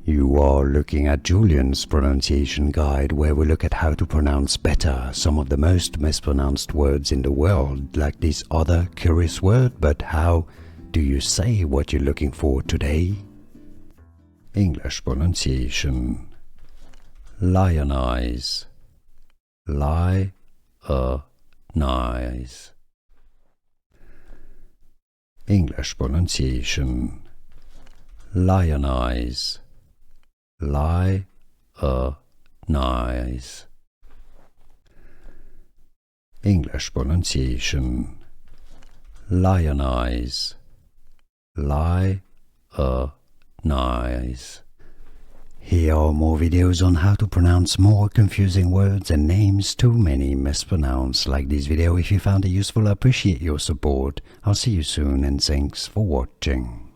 You are looking at Julian's pronunciation guide, where we look at how to pronounce better some of the most mispronounced words in the world, like this other curious word. But how do you say what you're looking for today? English pronunciation. Lionize. Lionize. English pronunciation. Lionize. Lionize. English pronunciation. Lionize. Lionize. Here are more videos on how to pronounce more confusing words and names too many mispronounced. Like this video if you found it useful. I appreciate your support. I'll see you soon and thanks for watching.